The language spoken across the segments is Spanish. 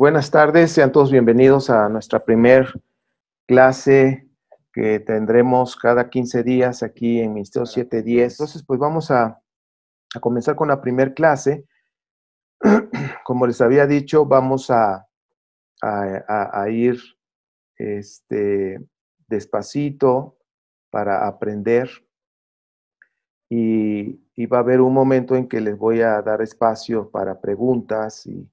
Buenas tardes, sean todos bienvenidos a nuestra primer clase que tendremos cada 15 días aquí en Ministerio 710. Entonces, pues vamos a comenzar con la primer clase. Como les había dicho, vamos a ir despacito para aprender y va a haber un momento en que les voy a dar espacio para preguntas y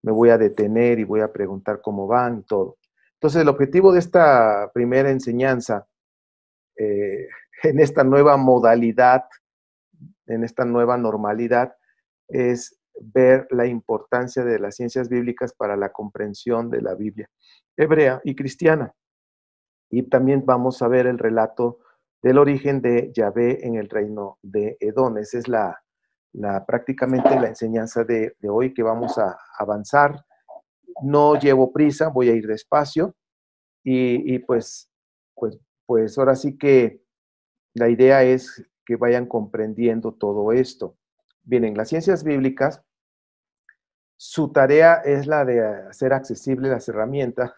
me voy a detener y voy a preguntar cómo van y todo. Entonces, el objetivo de esta primera enseñanza, en esta nueva modalidad, en esta nueva normalidad, es ver la importancia de las ciencias bíblicas para la comprensión de la Biblia hebrea y cristiana. Y también vamos a ver el relato del origen de Yahvé en el reino de Edom. Esa es prácticamente la enseñanza de hoy, que vamos a avanzar. No llevo prisa, voy a ir despacio y pues ahora sí que la idea es que vayan comprendiendo todo esto. Bien, en las ciencias bíblicas, su tarea es la de hacer accesibles las herramientas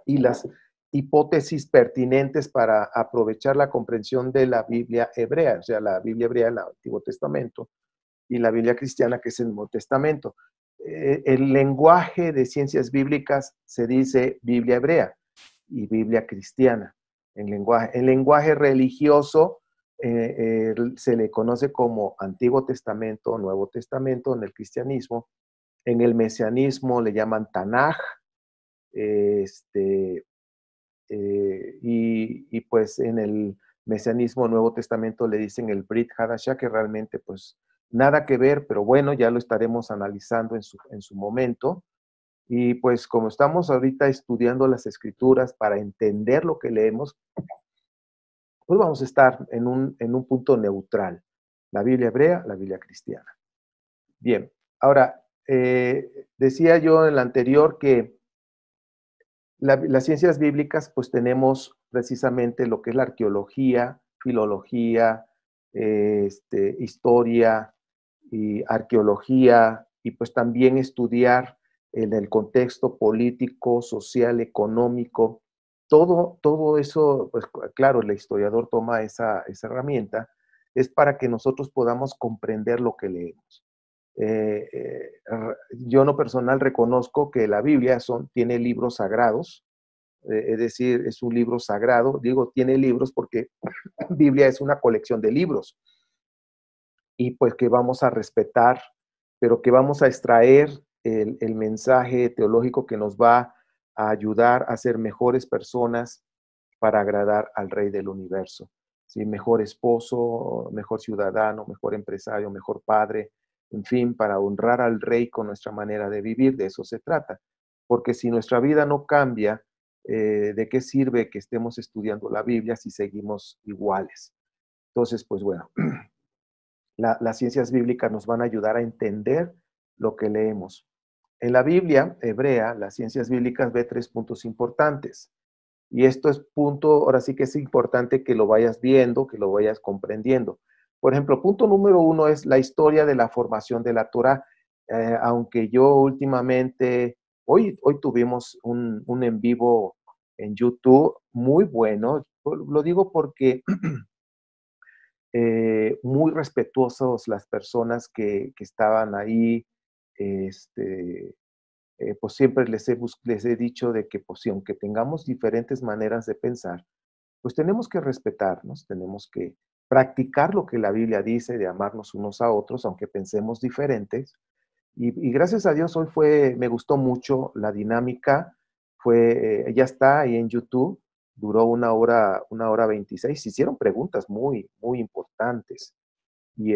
y las hipótesis pertinentes para aprovechar la comprensión de la Biblia hebrea, o sea, la Biblia hebrea, el Antiguo Testamento, y la Biblia cristiana, que es el Nuevo Testamento. El lenguaje de ciencias bíblicas se dice Biblia hebrea y Biblia cristiana. El lenguaje religioso se le conoce como Antiguo Testamento, Nuevo Testamento en el cristianismo. En el mesianismo le llaman Tanaj, y pues en el mesianismo Nuevo Testamento le dicen el Brit Hadashah, que realmente pues nada que ver, pero bueno, ya lo estaremos analizando en su momento. Y pues como estamos ahorita estudiando las escrituras para entender lo que leemos, pues vamos a estar en un punto neutral, la Biblia hebrea, la Biblia cristiana. Bien, ahora, decía yo en la anterior que las ciencias bíblicas, pues tenemos precisamente lo que es la arqueología, filología, historia y arqueología, y pues también estudiar en el contexto político, social, económico. Todo eso, pues claro, el historiador toma esa herramienta, es para que nosotros podamos comprender lo que leemos. Yo en lo personal reconozco que la Biblia tiene libros sagrados, es decir, es un libro sagrado. Digo, tiene libros porque Biblia es una colección de libros y pues que vamos a respetar, pero que vamos a extraer el mensaje teológico que nos va a ayudar a ser mejores personas para agradar al Rey del universo. ¿Sí? Mejor esposo, mejor ciudadano, mejor empresario, mejor padre, en fin, para honrar al Rey con nuestra manera de vivir. De eso se trata. Porque si nuestra vida no cambia, ¿de qué sirve que estemos estudiando la Biblia si seguimos iguales? Entonces, pues bueno, las ciencias bíblicas nos van a ayudar a entender lo que leemos. En la Biblia hebrea, las ciencias bíblicas ve 3 puntos importantes. Y esto es ahora sí que es importante que lo vayas viendo, que lo vayas comprendiendo. Por ejemplo, punto número 1 es la historia de la formación de la Torá. Aunque yo últimamente, hoy tuvimos un en vivo en YouTube muy bueno. Lo digo porque muy respetuosos las personas que estaban ahí. Pues siempre les he dicho de que, pues sí, aunque tengamos diferentes maneras de pensar, pues tenemos que respetarnos, tenemos que practicar lo que la Biblia dice de amarnos unos a otros, aunque pensemos diferentes. Y gracias a Dios hoy me gustó mucho la dinámica, ya está ahí en YouTube, duró 1 hora 26, se hicieron preguntas muy, muy importantes. Y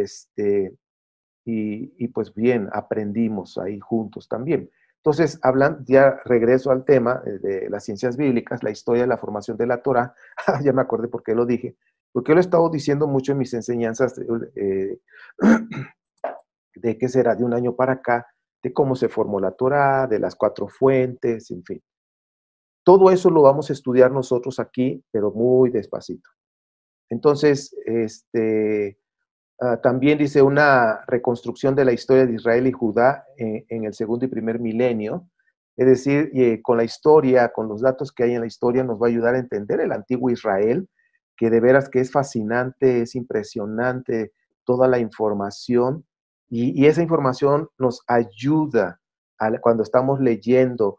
pues bien, aprendimos ahí juntos también. Entonces, ya regreso al tema de las ciencias bíblicas, la historia de la formación de la Torá. Ya me acordé por qué lo dije, porque lo he estado diciendo mucho en mis enseñanzas de qué será de un año para acá, de cómo se formó la Torá, de las 4 fuentes, en fin. Todo eso lo vamos a estudiar nosotros aquí, pero muy despacito. Entonces, también dice una reconstrucción de la historia de Israel y Judá en el segundo y primer milenio. Es decir, con la historia, con los datos que hay en la historia, nos va a ayudar a entender el antiguo Israel, que de veras que es fascinante, es impresionante toda la información y esa información nos ayuda cuando estamos leyendo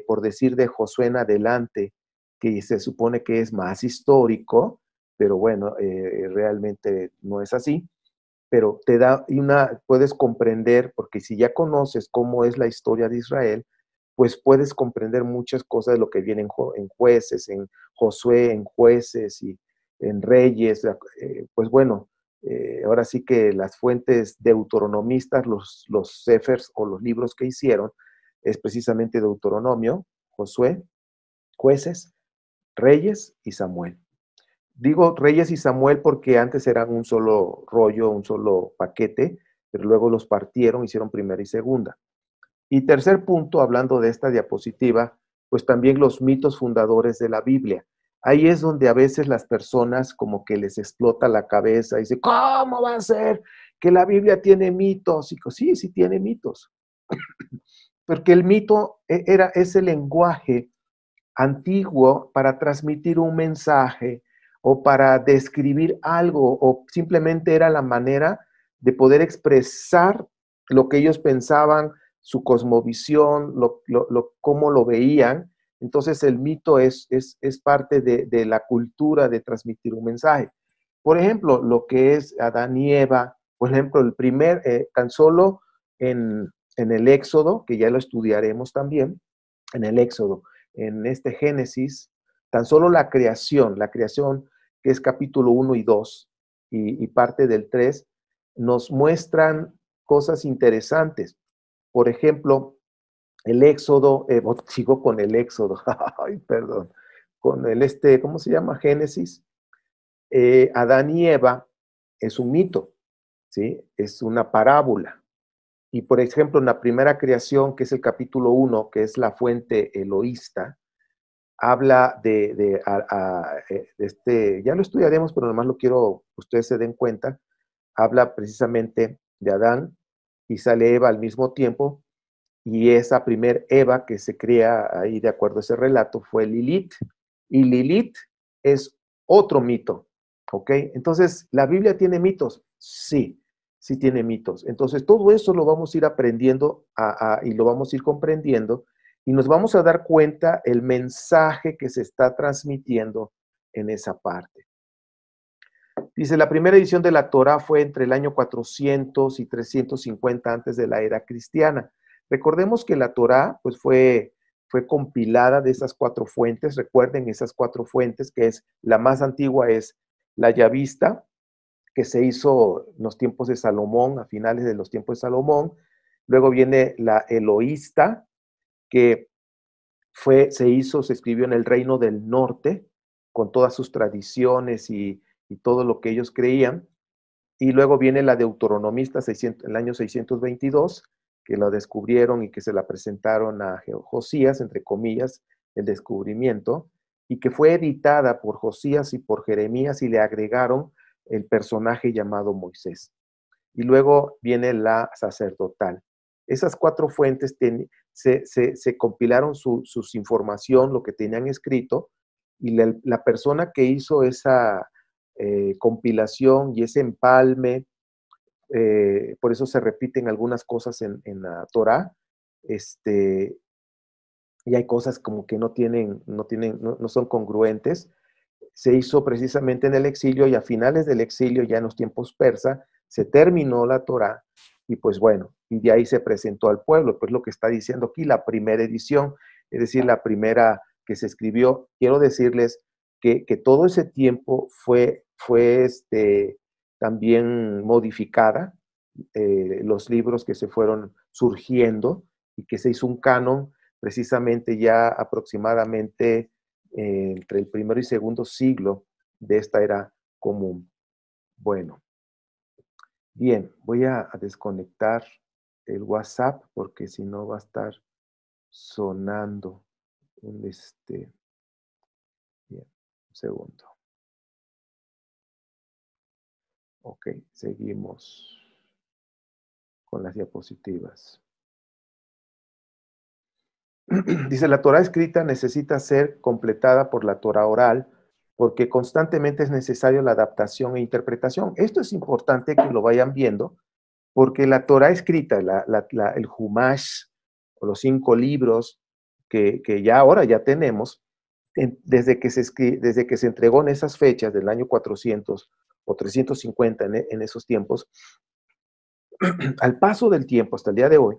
por decir, de Josué en adelante, que se supone que es más histórico, pero bueno, realmente no es así, pero te da puedes comprender, porque si ya conoces cómo es la historia de Israel, pues puedes comprender muchas cosas de lo que viene en jueces, en Josué, en jueces y en reyes. Pues bueno, ahora sí que las fuentes deuteronomistas, los sefers o los libros que hicieron, es precisamente Deuteronomio, Josué, jueces, reyes y Samuel. Digo Reyes y Samuel porque antes eran un solo rollo, un solo paquete, pero luego los partieron, hicieron primera y segunda. Y tercer punto, hablando de esta diapositiva, pues también los mitos fundadores de la Biblia. Ahí es donde a veces las personas como que les explota la cabeza y dicen, ¿cómo va a ser que la Biblia tiene mitos? Y sí, sí tiene mitos. Porque el mito es el lenguaje antiguo para transmitir un mensaje o para describir algo, o simplemente era la manera de poder expresar lo que ellos pensaban, su cosmovisión, cómo lo veían. Entonces el mito es parte de la cultura de transmitir un mensaje. Por ejemplo, lo que es Adán y Eva, por ejemplo, tan solo en el Éxodo, que ya lo estudiaremos también, en el Éxodo, en este Génesis, tan solo la creación que es capítulo 1 y 2 y parte del 3, nos muestran cosas interesantes. Por ejemplo, el Éxodo, sigo con el Éxodo, ay, perdón, con ¿cómo se llama? Génesis. Adán y Eva es un mito, ¿sí? Es una parábola. Y por ejemplo, en la primera creación, que es el capítulo 1, que es la fuente eloísta, habla ya lo estudiaremos, pero nomás lo quiero que ustedes se den cuenta, habla precisamente de Adán y sale Eva al mismo tiempo, y esa primer Eva que se crea ahí de acuerdo a ese relato fue Lilith, y Lilith es otro mito, ¿ok? Entonces, ¿la Biblia tiene mitos? Sí, sí tiene mitos. Entonces, todo eso lo vamos a ir aprendiendo y lo vamos a ir comprendiendo y nos vamos a dar cuenta el mensaje que se está transmitiendo en esa parte. Dice, la primera edición de la Torá fue entre el año 400 y 350 antes de la era cristiana. Recordemos que la Torá pues fue compilada de esas cuatro fuentes. Recuerden esas cuatro fuentes, que es la más antigua es la Yavista, que se hizo en los tiempos de Salomón, a finales de los tiempos de Salomón. Luego viene la Eloísta, que se escribió en el Reino del Norte, con todas sus tradiciones y todo lo que ellos creían. Y luego viene la Deuteronomista el año 622, que la descubrieron y que se la presentaron a Josías, entre comillas, el descubrimiento, y que fue editada por Josías y por Jeremías y le agregaron el personaje llamado Moisés. Y luego viene la sacerdotal. Esas cuatro fuentes se compilaron sus información, lo que tenían escrito, y la persona que hizo esa compilación y ese empalme, por eso se repiten algunas cosas en la Torah, y hay cosas como que no son congruentes. Se hizo precisamente en el exilio y a finales del exilio, ya en los tiempos persa, se terminó la Torá y pues bueno, y de ahí se presentó al pueblo, pues lo que está diciendo aquí, la primera edición, es decir, la primera que se escribió. Quiero decirles que todo ese tiempo fue también modificada, los libros que se fueron surgiendo y que se hizo un canon precisamente ya aproximadamente entre el primero y segundo siglo de esta era común. Bueno, bien, voy a desconectar el WhatsApp porque si no va a estar sonando bien, un segundo. Ok, seguimos con las diapositivas. Dice, la Torá escrita necesita ser completada por la Torá oral, porque constantemente es necesario la adaptación e interpretación. Esto es importante que lo vayan viendo, porque la Torá escrita, el Humash, o los 5 libros que ya ahora ya tenemos, desde que se entregó en esas fechas del año 400 o 350 en esos tiempos, al paso del tiempo hasta el día de hoy,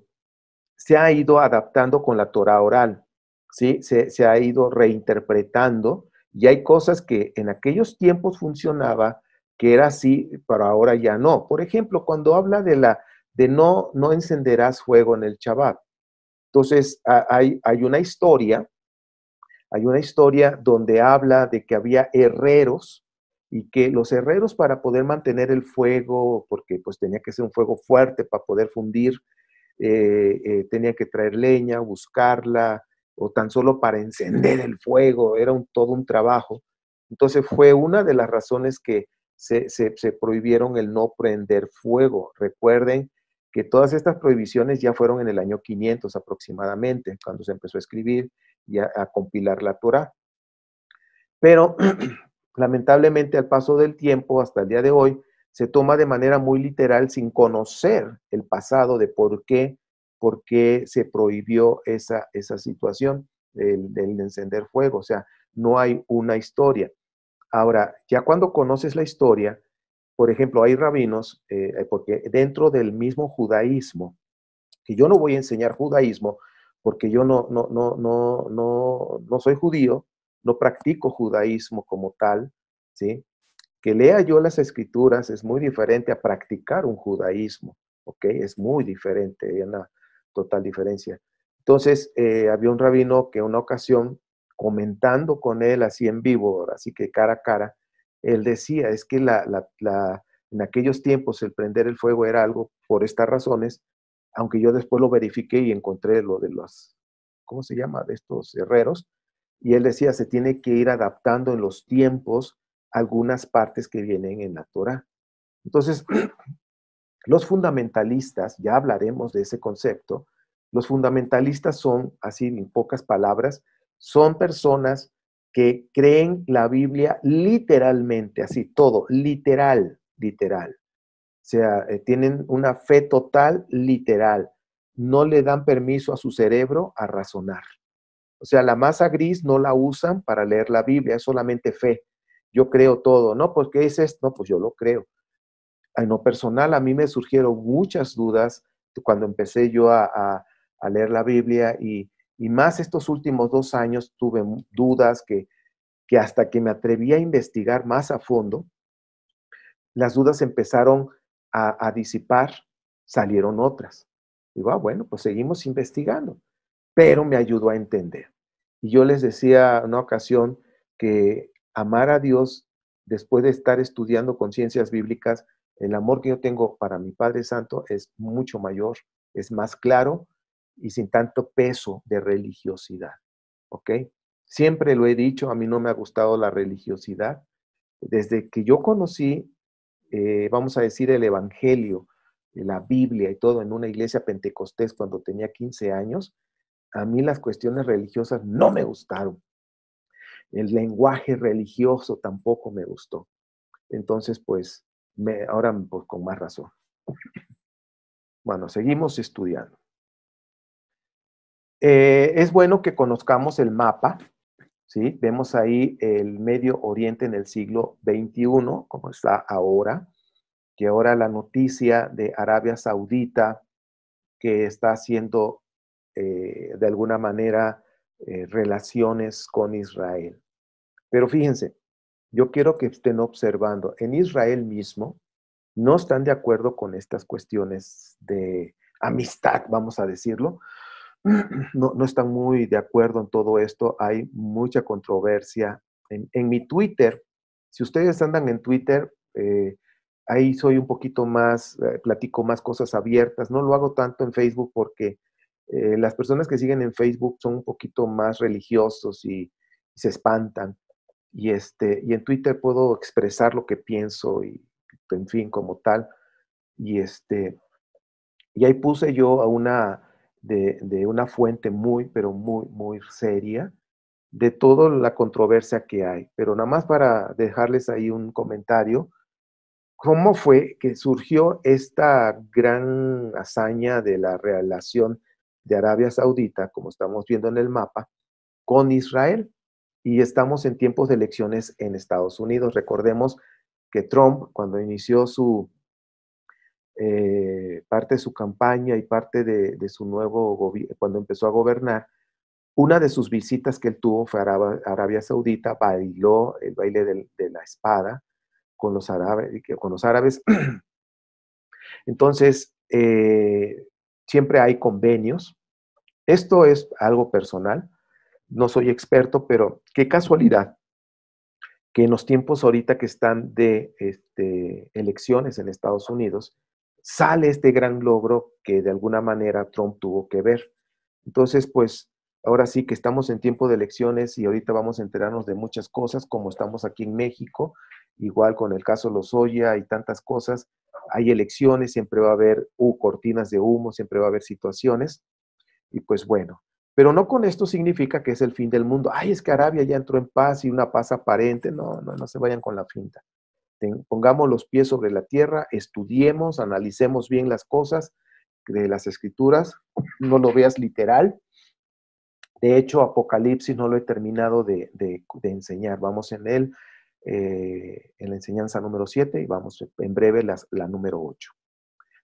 se ha ido adaptando con la Torah oral, ¿sí? Se ha ido reinterpretando y hay cosas que en aquellos tiempos funcionaba, que era así, pero ahora ya no. Por ejemplo, cuando habla de no encenderás fuego en el Shabbat. Entonces, hay una historia donde habla de que había herreros y que los herreros para poder mantener el fuego, porque pues tenía que ser un fuego fuerte para poder fundir, tenía que traer leña, buscarla, o tan solo para encender el fuego, era todo un trabajo. Entonces fue una de las razones que se prohibieron el no prender fuego. Recuerden que todas estas prohibiciones ya fueron en el año 500 aproximadamente, cuando se empezó a escribir y a compilar la Torá. Pero lamentablemente al paso del tiempo, hasta el día de hoy, se toma de manera muy literal sin conocer el pasado de por qué se prohibió esa situación del encender fuego. O sea, no hay una historia. Ahora, ya cuando conoces la historia, por ejemplo, hay rabinos, porque dentro del mismo judaísmo, que yo no voy a enseñar judaísmo, porque yo no soy judío, no practico judaísmo como tal, ¿sí? Que lea yo las escrituras es muy diferente a practicar un judaísmo, ¿ok? Es muy diferente, hay una total diferencia. Entonces, había un rabino que una ocasión, comentando con él así en vivo, así que cara a cara, él decía, es que en aquellos tiempos el prender el fuego era algo por estas razones, aunque yo después lo verifiqué y encontré lo de los, ¿cómo se llama?, de estos herreros, y él decía, se tiene que ir adaptando en los tiempos algunas partes que vienen en la Torah. Entonces, los fundamentalistas, ya hablaremos de ese concepto, los fundamentalistas son, así en pocas palabras, son personas que creen la Biblia literalmente, así todo, literal, literal. O sea, tienen una fe total, literal. No le dan permiso a su cerebro a razonar. O sea, la masa gris no la usan para leer la Biblia, es solamente fe. Yo creo todo. No, pues, ¿qué es esto? No, pues yo lo creo. En lo personal, a mí me surgieron muchas dudas cuando empecé yo a leer la Biblia y más estos últimos 2 años tuve dudas que hasta que me atreví a investigar más a fondo, las dudas empezaron a disipar, salieron otras. Digo, bueno, pues seguimos investigando, pero me ayudó a entender. Y yo les decía en una ocasión que amar a Dios, después de estar estudiando con ciencias bíblicas, el amor que yo tengo para mi Padre Santo es mucho mayor, es más claro y sin tanto peso de religiosidad. ¿Ok? Siempre lo he dicho, a mí no me ha gustado la religiosidad. Desde que yo conocí, vamos a decir, el Evangelio, la Biblia y todo en una iglesia pentecostés cuando tenía 15 años, a mí las cuestiones religiosas no me gustaron. El lenguaje religioso tampoco me gustó. Entonces, pues, ahora pues, con más razón. Bueno, seguimos estudiando. Es bueno que conozcamos el mapa, ¿sí? Vemos ahí el Medio Oriente en el siglo XXI, como está ahora, que ahora la noticia de Arabia Saudita, que está haciendo de alguna manera relaciones con Israel. Pero fíjense, yo quiero que estén observando, en Israel mismo no están de acuerdo con estas cuestiones de amistad, vamos a decirlo. No están muy de acuerdo en todo esto, hay mucha controversia. En mi Twitter, si ustedes andan en Twitter, ahí soy un poquito más, platico más cosas abiertas, no lo hago tanto en Facebook porque las personas que siguen en Facebook son un poquito más religiosos y se espantan. Y en Twitter puedo expresar lo que pienso y, en fin, como tal. Y, y ahí puse yo a de una fuente muy, pero muy, muy seria de toda la controversia que hay. Pero nada más para dejarles ahí un comentario, ¿cómo fue que surgió esta gran hazaña de la relación de Arabia Saudita, como estamos viendo en el mapa, con Israel? Y estamos en tiempos de elecciones en Estados Unidos. Recordemos que Trump, cuando inició parte de su campaña y parte de su nuevo gobierno, cuando empezó a gobernar, una de sus visitas que él tuvo fue a Arabia Saudita, bailó el baile de la espada con los árabes. Entonces, siempre hay convenios. Esto es algo personal, no soy experto, pero qué casualidad que en los tiempos ahorita que están de elecciones en Estados Unidos, sale este gran logro que de alguna manera Trump tuvo que ver. Entonces, pues ahora sí que estamos en tiempo de elecciones y ahorita vamos a enterarnos de muchas cosas, como estamos aquí en México, igual con el caso Lozoya y tantas cosas. Hay elecciones, siempre va a haber cortinas de humo, siempre va a haber situaciones. Y pues bueno, pero no con esto significa que es el fin del mundo. Ay, es que Arabia ya entró en paz y una paz aparente. No, no, no se vayan con la finta. Pongamos los pies sobre la tierra, estudiemos, analicemos bien las cosas de las escrituras, no lo veas literal. De hecho, Apocalipsis no lo he terminado de enseñar. Vamos en la enseñanza número 7 y vamos en breve la número 8.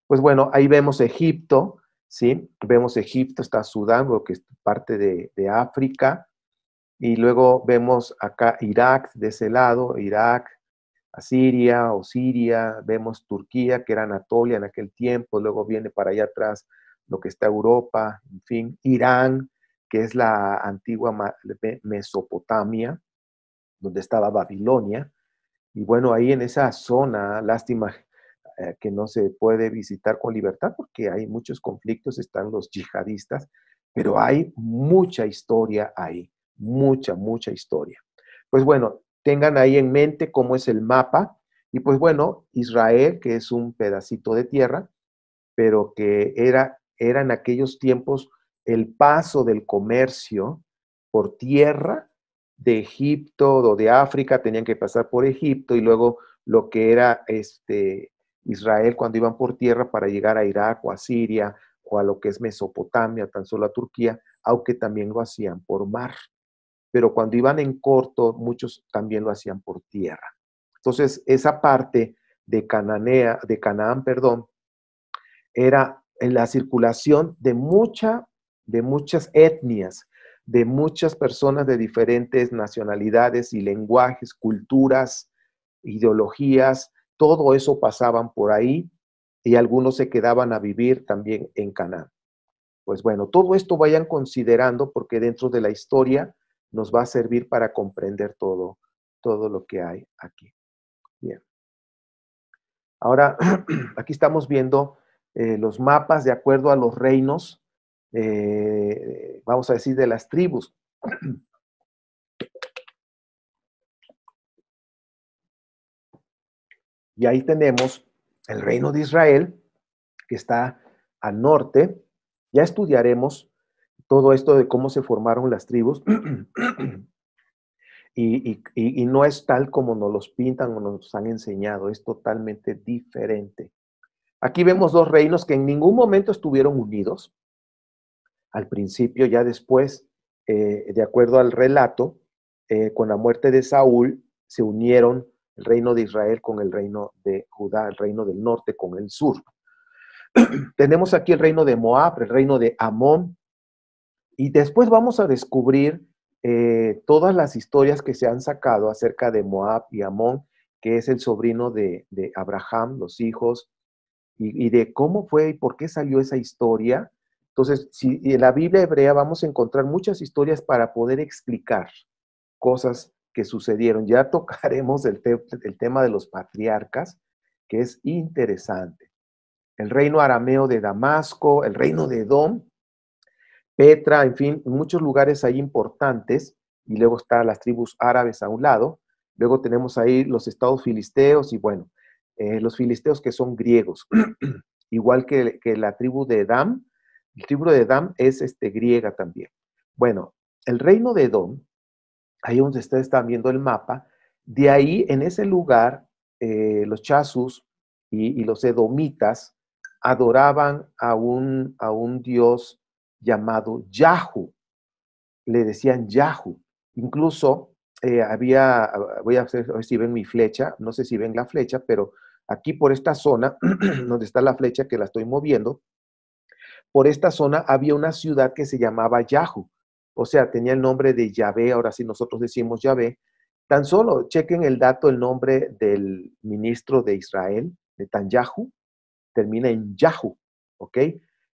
Pues bueno, ahí vemos Egipto, ¿sí? Vemos Egipto, está Sudán, lo que es parte de África, y luego vemos acá Irak de ese lado, Irak, Asiria o Siria, vemos Turquía, que era Anatolia en aquel tiempo, luego viene para allá atrás lo que está Europa, en fin, Irán, que es la antigua Mesopotamia, donde estaba Babilonia, y bueno, ahí en esa zona, lástima que no se puede visitar con libertad porque hay muchos conflictos, están los yihadistas, pero hay mucha historia ahí, mucha, mucha historia. Pues bueno, tengan ahí en mente cómo es el mapa y pues bueno, Israel, que es un pedacito de tierra, pero que era en aquellos tiempos el paso del comercio por tierra de Egipto o de África, tenían que pasar por Egipto y luego lo que era Israel cuando iban por tierra para llegar a Irak o a Siria o a lo que es Mesopotamia, tan solo a Turquía, aunque también lo hacían por mar. Pero cuando iban en corto, muchos también lo hacían por tierra. Entonces, esa parte de Canaán, perdón, era en la circulación de muchas etnias, de muchas personas de diferentes nacionalidades y lenguajes, culturas, ideologías, todo eso pasaban por ahí y algunos se quedaban a vivir también en Canaán. Pues bueno, todo esto vayan considerando porque dentro de la historia nos va a servir para comprender todo lo que hay aquí. Bien. Ahora, aquí estamos viendo los mapas de acuerdo a los reinos, vamos a decir, de las tribus. Y ahí tenemos el reino de Israel, que está al norte. Ya estudiaremos todo esto de cómo se formaron las tribus. Y no es tal como nos los pintan o nos han enseñado, es totalmente diferente. Aquí vemos dos reinos que en ningún momento estuvieron unidos. Al principio, ya después, de acuerdo al relato, con la muerte de Saúl, se unieron el reino de Israel con el reino de Judá, el reino del norte con el sur. Tenemos aquí el reino de Moab, el reino de Amón, y después vamos a descubrir todas las historias que se han sacado acerca de Moab y Amón, que es el sobrino de Abraham, los hijos, y de cómo fue y por qué salió esa historia. Entonces, si en la Biblia hebrea vamos a encontrar muchas historias para poder explicar cosas que sucedieron. Ya tocaremos el tema de los patriarcas, que es interesante. El reino arameo de Damasco, el reino de Edom, Petra, en fin, muchos lugares ahí importantes, y luego están las tribus árabes a un lado, luego tenemos ahí los estados filisteos, y bueno, los filisteos que son griegos, igual que la tribu de Edam, El tribu de Edam es griega también. Bueno, el reino de Edom, ahí donde ustedes están viendo el mapa, de ahí en ese lugar, los chazus y los edomitas adoraban a un dios llamado Yahu, le decían Yahu. Incluso voy a ver si ven mi flecha, no sé si ven la flecha, pero aquí por esta zona, donde está la flecha que la estoy moviendo, por esta zona había una ciudad que se llamaba Yahu, o sea, tenía el nombre de Yahvé, ahora sí nosotros decimos Yahvé. Tan solo chequen el dato, el nombre del ministro de Israel, Netanyahu, termina en Yahu, ¿ok?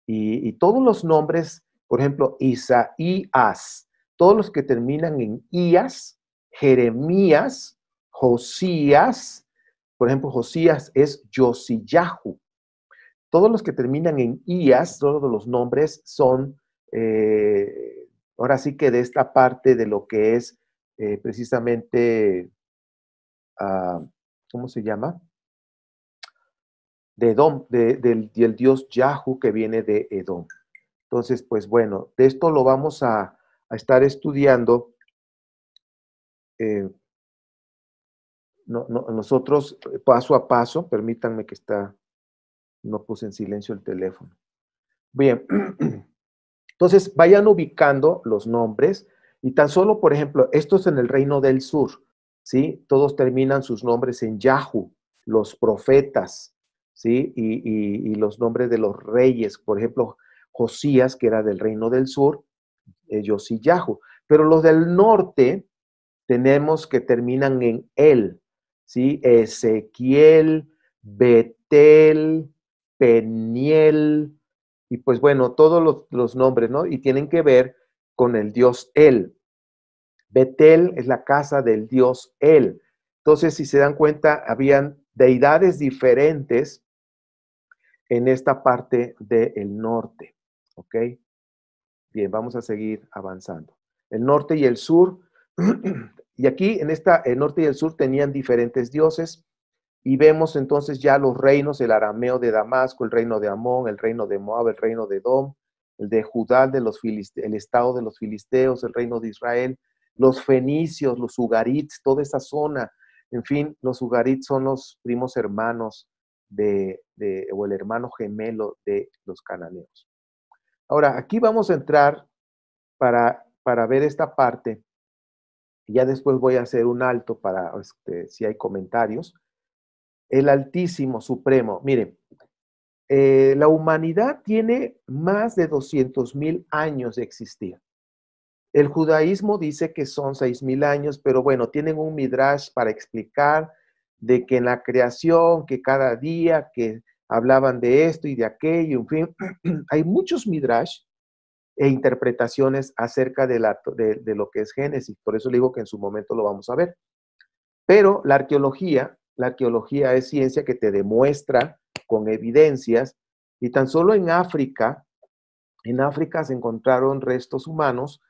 Y todos los nombres, por ejemplo, Isaías, todos los que terminan en Ías, Jeremías, Josías, por ejemplo, Josías es Yosiyahu. Todos los que terminan en Ías, todos los nombres son, ahora sí que de esta parte de lo que es precisamente, ah, ¿cómo se llama? De Edom, del dios Yahu que viene de Edom. Entonces, pues bueno, de esto lo vamos a estar estudiando nosotros paso a paso. Permítanme que no puse en silencio el teléfono. Bien, entonces vayan ubicando los nombres y tan solo, por ejemplo, esto es en el reino del sur, ¿sí? Todos terminan sus nombres en Yahu, los profetas, ¿sí? Y los nombres de los reyes, por ejemplo, Josías, que era del reino del sur, Yosiyahu. Pero los del norte tenemos que terminan en El, ¿sí? Ezequiel, Betel, Peniel, y pues bueno, todos los nombres, ¿no? Y tienen que ver con el dios El. Betel es la casa del dios El. Entonces, si se dan cuenta, habían deidades diferentes en esta parte del norte, ¿ok? Bien, vamos a seguir avanzando. El norte y el sur, y aquí en el norte y el sur tenían diferentes dioses, y vemos entonces ya los reinos, el arameo de Damasco, el reino de Amón, el reino de Moab, el reino de Edom, el de Judá, el estado de los filisteos, el reino de Israel, los fenicios, los ugarits, toda esa zona. En fin, los ugarits son los primos hermanos o el hermano gemelo de los cananeos. Ahora, aquí vamos a entrar para ver esta parte, y ya después voy a hacer un alto para si hay comentarios. El Altísimo Supremo, miren, la humanidad tiene más de 200,000 años de existir. El judaísmo dice que son 6,000 años, pero bueno, tienen un midrash para explicar de que en la creación, que cada día, que hablaban de esto y de aquello, en fin, hay muchos midrash e interpretaciones acerca de lo que es Génesis. Por eso le digo que en su momento lo vamos a ver. Pero la arqueología es ciencia que te demuestra con evidencias, y tan solo en África se encontraron restos humanos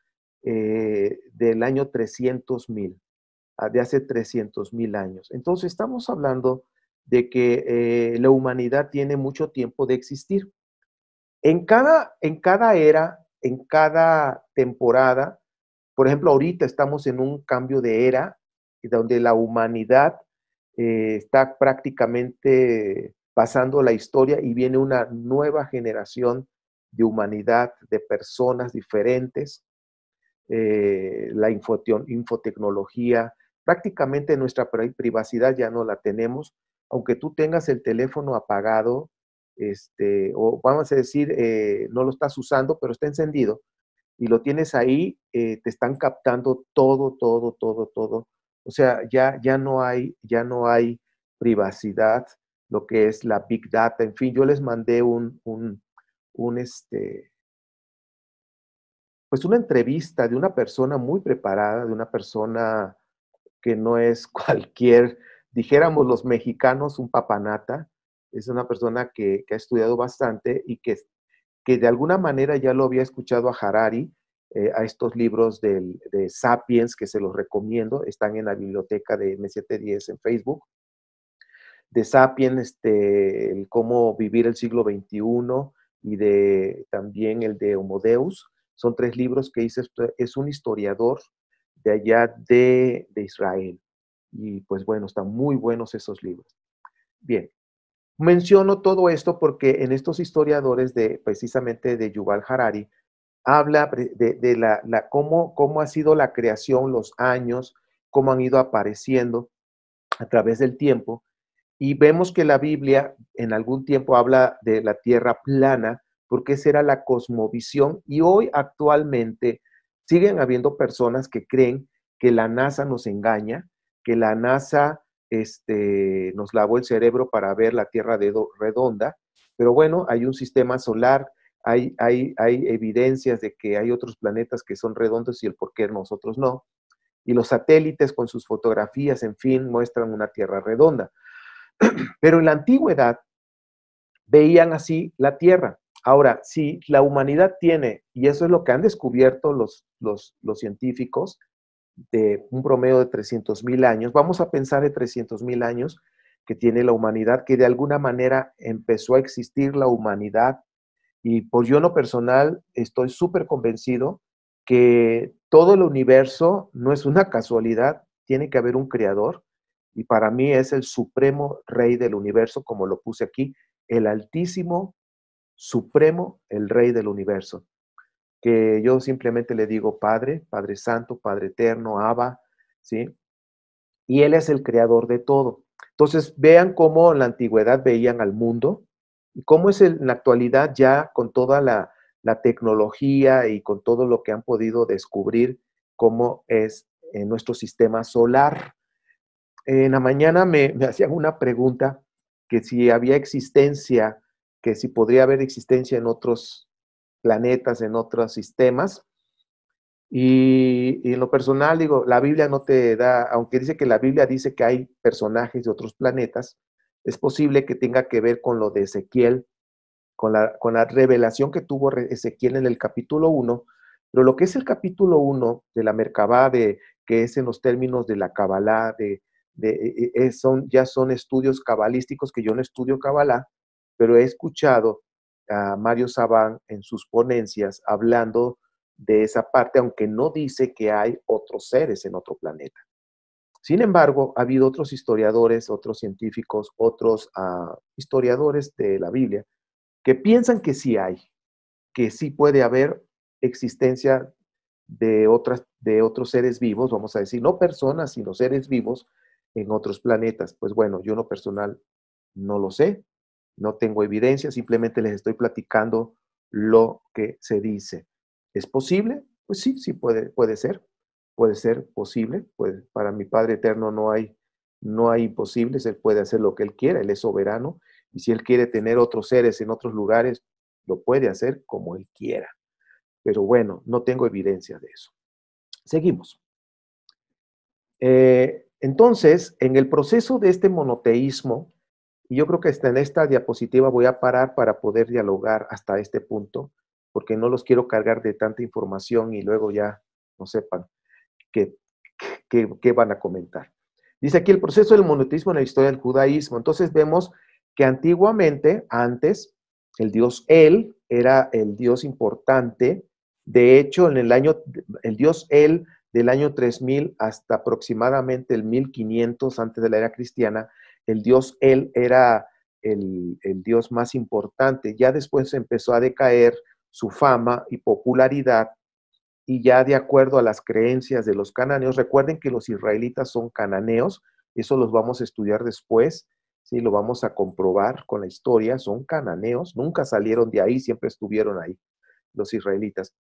del año 300,000, de hace 300,000 años. Entonces estamos hablando de que la humanidad tiene mucho tiempo de existir. En cada era, en cada temporada, por ejemplo, ahorita estamos en un cambio de era donde la humanidad está prácticamente pasando la historia y viene una nueva generación de humanidad, de personas diferentes, la infotecnología, prácticamente nuestra privacidad ya no la tenemos, aunque tú tengas el teléfono apagado, o vamos a decir, no lo estás usando, pero está encendido y lo tienes ahí, te están captando todo, todo, todo, todo. O sea, ya no hay privacidad, lo que es la Big Data. En fin, yo les mandé pues una entrevista de una persona muy preparada, de una persona que no es cualquier, dijéramos los mexicanos, un papanata. Es una persona que ha estudiado bastante y que de alguna manera ya lo había escuchado a Harari, a estos libros de Sapiens, que se los recomiendo, están en la biblioteca de M710 en Facebook, de Sapiens, el cómo vivir el siglo XXI, y también el de Homo Deus. Son 3 libros que es un historiador de allá de Israel. Y pues bueno, están muy buenos esos libros. Bien, menciono todo esto porque en estos historiadores precisamente de Yuval Harari, habla de cómo ha sido la creación, los años, cómo han ido apareciendo a través del tiempo. Y vemos que la Biblia en algún tiempo habla de la tierra plana, porque esa era la cosmovisión. Y hoy actualmente siguen habiendo personas que creen que la NASA nos engaña, que la NASA nos lavó el cerebro para ver la tierra redonda. Pero bueno, hay un sistema solar, hay evidencias de que hay otros planetas que son redondos y el por qué nosotros no. Y los satélites con sus fotografías, en fin, muestran una tierra redonda. Pero en la antigüedad veían así la tierra. Ahora, si la humanidad tiene, y eso es lo que han descubierto los científicos, de un promedio de 300,000 años, vamos a pensar de 300,000 años que tiene la humanidad, que de alguna manera empezó a existir la humanidad. Y por yo en lo personal estoy súper convencido que todo el universo no es una casualidad, tiene que haber un creador. Y para mí es el supremo rey del universo, como lo puse aquí, el altísimo, supremo, el rey del universo. Que yo simplemente le digo Padre, Padre Santo, Padre Eterno, Abba, ¿sí? Y Él es el creador de todo. Entonces, vean cómo en la antigüedad veían al mundo y cómo es en la actualidad ya con toda la tecnología y con todo lo que han podido descubrir, cómo es en nuestro sistema solar. En la mañana me hacían una pregunta que si había existencia, que si podría haber existencia en otros planetas, en otros sistemas. Y en lo personal, digo, la Biblia no te da, aunque dice que la Biblia dice que hay personajes de otros planetas, es posible que tenga que ver con lo de Ezequiel, con la revelación que tuvo Ezequiel en el capítulo 1, pero lo que es el capítulo 1 de la Merkabá, que es en los términos de la Kabbalah, ya son estudios cabalísticos, que yo no estudio Kabbalah, pero he escuchado a Mario Sabán en sus ponencias hablando de esa parte, aunque no dice que hay otros seres en otro planeta. Sin embargo, ha habido otros historiadores, otros científicos, otros historiadores de la Biblia que piensan que sí hay, que sí puede haber existencia de otros seres vivos, vamos a decir, no personas, sino seres vivos en otros planetas. Pues bueno, yo en lo personal no lo sé, no tengo evidencia, simplemente les estoy platicando lo que se dice. ¿Es posible? Pues sí, sí puede ser posible. Pues para mi Padre Eterno no hay imposibles, Él puede hacer lo que Él quiera, Él es soberano, y si Él quiere tener otros seres en otros lugares, lo puede hacer como Él quiera. Pero bueno, no tengo evidencia de eso. Seguimos. Entonces, en el proceso de este monoteísmo, y yo creo que hasta en esta diapositiva voy a parar para poder dialogar hasta este punto, porque no los quiero cargar de tanta información y luego ya no sepan qué, qué van a comentar. Dice aquí el proceso del monoteísmo en la historia del judaísmo. Entonces vemos que antiguamente, antes, el dios El era el dios importante. De hecho, el dios El del año 3000 hasta aproximadamente el 1500 antes de la era cristiana, el dios El era el dios más importante. Ya después empezó a decaer su fama y popularidad, y ya de acuerdo a las creencias de los cananeos, recuerden que los israelitas son cananeos, eso los vamos a estudiar después, ¿sí? Lo vamos a comprobar con la historia, son cananeos, nunca salieron de ahí, siempre estuvieron ahí, los israelitas.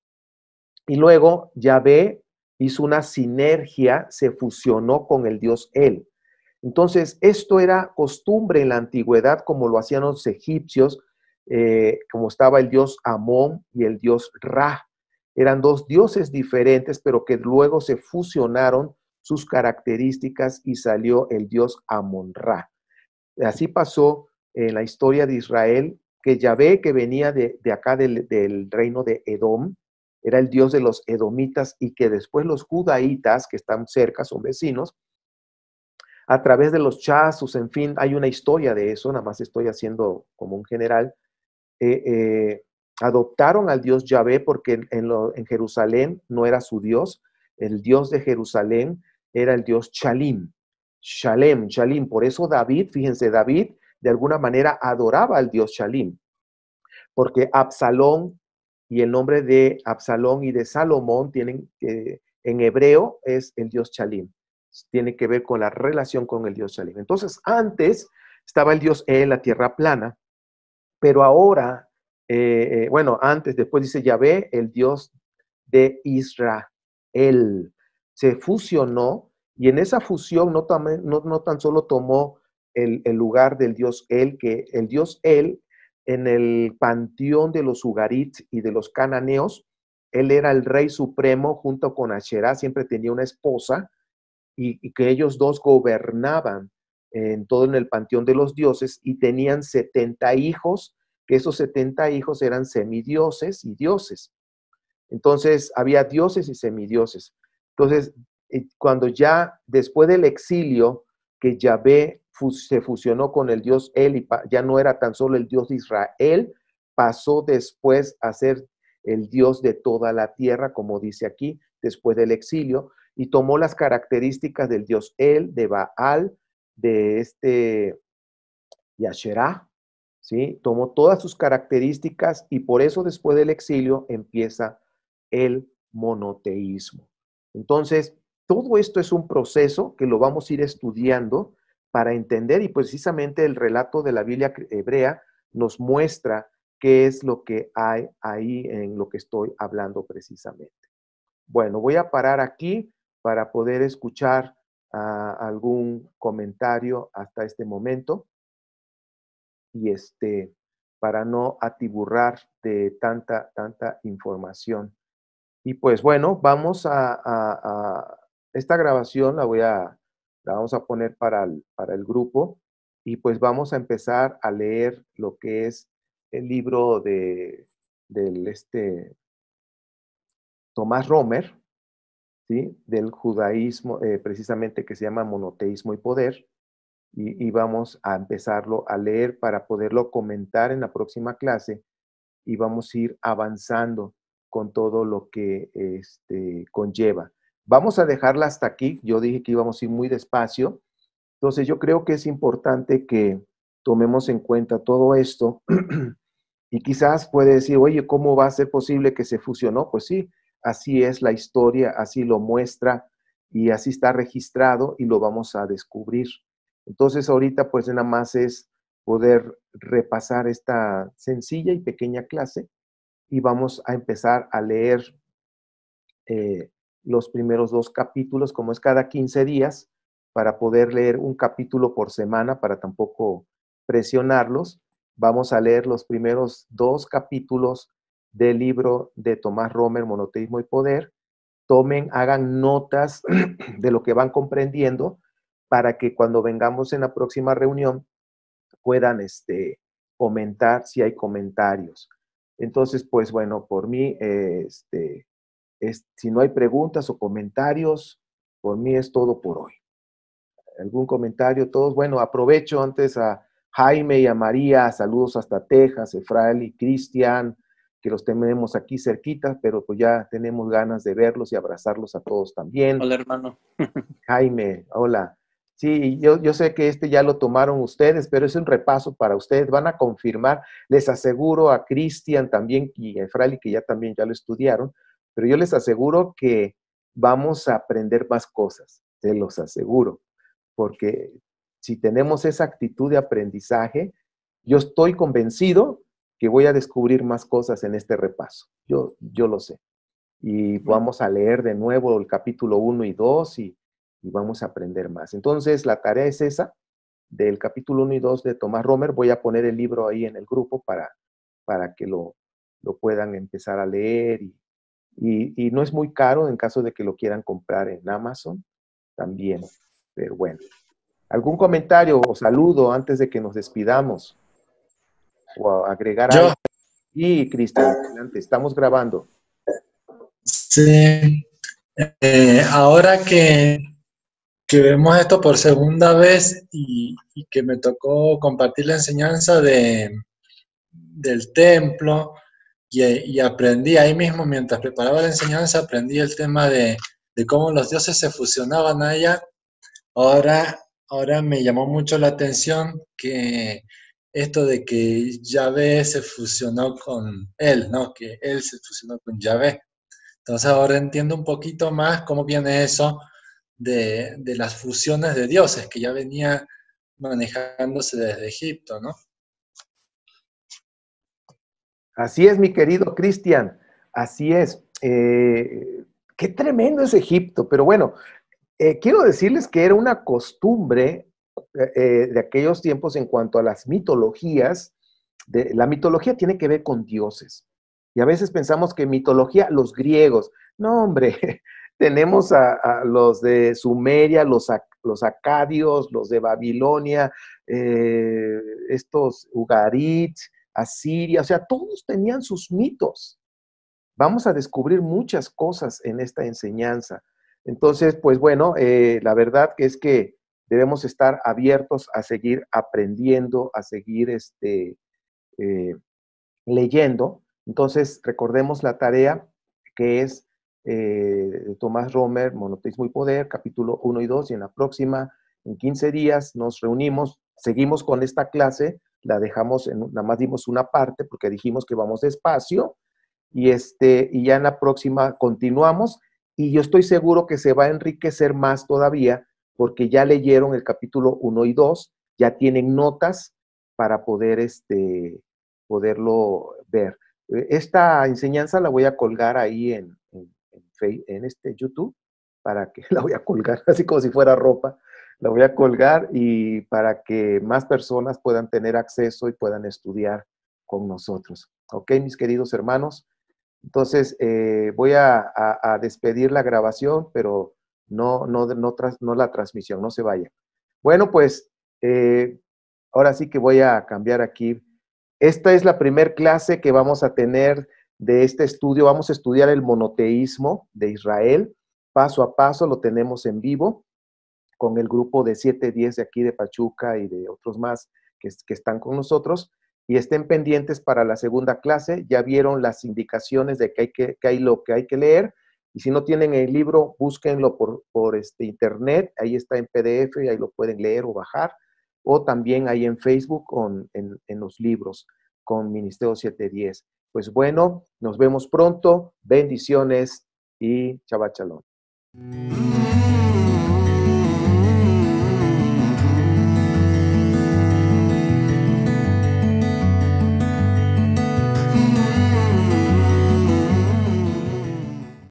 Y luego Yahvé hizo una sinergia, se fusionó con el dios El. Entonces, esto era costumbre en la antigüedad, como lo hacían los egipcios, como estaba el dios Amón y el dios Ra. Eran dos dioses diferentes, pero que luego se fusionaron sus características y salió el dios Amón-Ra. Así pasó en la historia de Israel, que Yahvé, que venía de acá del reino de Edom, era el dios de los edomitas, y que después los judaítas, que están cerca, son vecinos, a través de los chazos, en fin, hay una historia de eso, nada más estoy haciendo como un general, adoptaron al Dios Yahvé porque en Jerusalén no era su Dios. El Dios de Jerusalén era el Dios Shalim. Shalem, Shalim. Por eso David, fíjense, David de alguna manera adoraba al Dios Shalim, porque Absalón y el nombre de Absalón y de Salomón tienen, en hebreo es el Dios Shalim. Tiene que ver con la relación con el Dios Shalim. Entonces, antes estaba el Dios la tierra plana, pero ahora, bueno, antes, después dice Yahvé, el Dios de Israel. Se fusionó y en esa fusión no tan solo tomó el lugar del Dios que el Dios en el panteón de los Ugarit y de los cananeos, él era el rey supremo junto con Asherá, siempre tenía una esposa y que ellos dos gobernaban en todo en el panteón de los dioses y tenían 70 hijos, que esos 70 hijos eran semidioses y dioses. Entonces, había dioses y semidioses. Entonces, cuando ya después del exilio, que Yahvé se fusionó con el Dios y ya no era tan solo el Dios de Israel, pasó después a ser el Dios de toda la tierra, como dice aquí, después del exilio, y tomó las características del Dios de Baal, de Asherá, ¿sí? Tomó todas sus características y por eso después del exilio empieza el monoteísmo. Entonces, todo esto es un proceso que lo vamos a ir estudiando para entender y precisamente el relato de la Biblia hebrea nos muestra qué es lo que hay ahí en lo que estoy hablando precisamente. Bueno, voy a parar aquí para poder escuchar algún comentario hasta este momento y para no atiburrar de tanta información. Y pues bueno, vamos a esta grabación la vamos a poner para el grupo y pues vamos a empezar a leer lo que es el libro del Tomás Romer, ¿sí? Del judaísmo, precisamente que se llama Monoteísmo y Poder. Y vamos a empezarlo a leer para poderlo comentar en la próxima clase y vamos a ir avanzando con todo lo que conlleva. Vamos a dejarla hasta aquí. Yo dije que íbamos a ir muy despacio. Entonces yo creo que es importante que tomemos en cuenta todo esto y quizás puede decir, oye, ¿cómo va a ser posible que se fusionó? Pues sí, así es la historia, así lo muestra y así está registrado y lo vamos a descubrir. Entonces ahorita pues nada más es poder repasar esta sencilla y pequeña clase y vamos a empezar a leer los primeros 2 capítulos, como es cada 15 días, para poder leer un capítulo por semana, para tampoco presionarlos. Vamos a leer los primeros 2 capítulos del libro de Tomás Romer, Monoteísmo y Poder. Tomen, hagan notas de lo que van comprendiendo para que cuando vengamos en la próxima reunión puedan comentar si hay comentarios. Entonces, pues bueno, por mí, si no hay preguntas o comentarios, por mí es todo por hoy. ¿Algún comentario? Todos, bueno, aprovecho antes a Jaime y a María, saludos hasta Texas, Efrael y Cristian, que los tenemos aquí cerquita, pero pues ya tenemos ganas de verlos y abrazarlos a todos también. Hola, hermano. Jaime, hola. Sí, yo sé que ya lo tomaron ustedes, pero es un repaso para ustedes. Van a confirmar, les aseguro a Cristian también y a Efrael, que ya también ya lo estudiaron, pero yo les aseguro que vamos a aprender más cosas, se los aseguro, porque si tenemos esa actitud de aprendizaje, yo estoy convencido que voy a descubrir más cosas en este repaso. Yo lo sé. Y vamos a leer de nuevo el capítulo 1 y 2 y vamos a aprender más. Entonces, la tarea es esa, del capítulo 1 y 2 de Tomás Romer. Voy a poner el libro ahí en el grupo para que lo puedan empezar a leer. Y no es muy caro en caso de que lo quieran comprar en Amazon también. Pero bueno, ¿algún comentario o saludo antes de que nos despidamos? O agregar algo. Y Cristian, adelante, estamos grabando. Sí, ahora que vemos esto por segunda vez y que me tocó compartir la enseñanza del templo, y aprendí ahí mismo, mientras preparaba la enseñanza, aprendí el tema de cómo los dioses se fusionaban allá. Ahora me llamó mucho la atención que esto de que Yahvé se fusionó con él, ¿no? Que él se fusionó con Yahvé. Entonces ahora entiendo un poquito más cómo viene eso de las fusiones de dioses, que ya venía manejándose desde Egipto, ¿no? Así es, mi querido Cristian, así es. Qué tremendo es Egipto, pero bueno, quiero decirles que era una costumbre de aquellos tiempos en cuanto a las mitologías. La mitología tiene que ver con dioses. Y a veces pensamos que mitología, los griegos. No, hombre, tenemos a los de Sumeria, los acadios, los de Babilonia, estos Ugarit, Asiria, o sea, todos tenían sus mitos. Vamos a descubrir muchas cosas en esta enseñanza. Entonces, pues bueno, la verdad que es que debemos estar abiertos a seguir aprendiendo, a seguir eh, leyendo. Entonces, recordemos la tarea que es Tomás Romer, Monoteísmo y Poder, capítulo 1 y 2, y en la próxima, en 15 días, nos reunimos, seguimos con esta clase, la dejamos, nada más dimos una parte porque dijimos que vamos despacio, y ya en la próxima continuamos, y yo estoy seguro que se va a enriquecer más todavía, porque ya leyeron el capítulo 1 y 2, ya tienen notas para poderlo ver. Esta enseñanza la voy a colgar ahí en YouTube, para que la voy a colgar, así como si fuera ropa, la voy a colgar y para que más personas puedan tener acceso y puedan estudiar con nosotros. Ok, mis queridos hermanos. Entonces, voy a despedir la grabación, pero no la transmisión, no se vaya. Bueno, pues, ahora sí que voy a cambiar aquí. Esta es la primer clase que vamos a tener de este estudio. Vamos a estudiar el monoteísmo de Israel. Paso a paso lo tenemos en vivo con el grupo de 710 de aquí de Pachuca y de otros más que están con nosotros. Y estén pendientes para la segunda clase. Ya vieron las indicaciones de que hay lo que hay que leer. Y si no tienen el libro, búsquenlo por internet. Ahí está en PDF y ahí lo pueden leer o bajar. O también ahí en Facebook en los libros con Ministerio 710. Pues bueno, nos vemos pronto. Bendiciones y Shabbat Shalom.